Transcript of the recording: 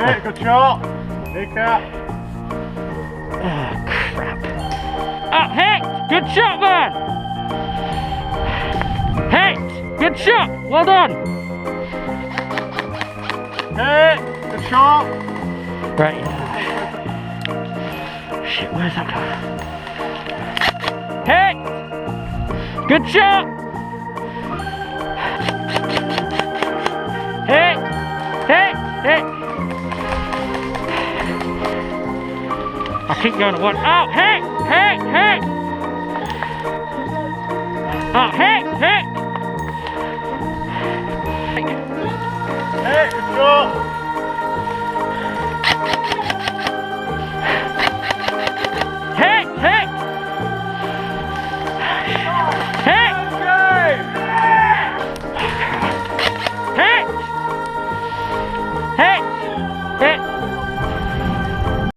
Hey, good shot. Hey, cat. Oh, crap. Oh, hey! Good shot, man! Hey! Good shot! Well done! Hey, good shot. Right. Shit, where's that guy? Hey! Good shot! Hey! Hey! Hey! I keep going to one. Oh, hey! Hey! Hey! Oh, hey!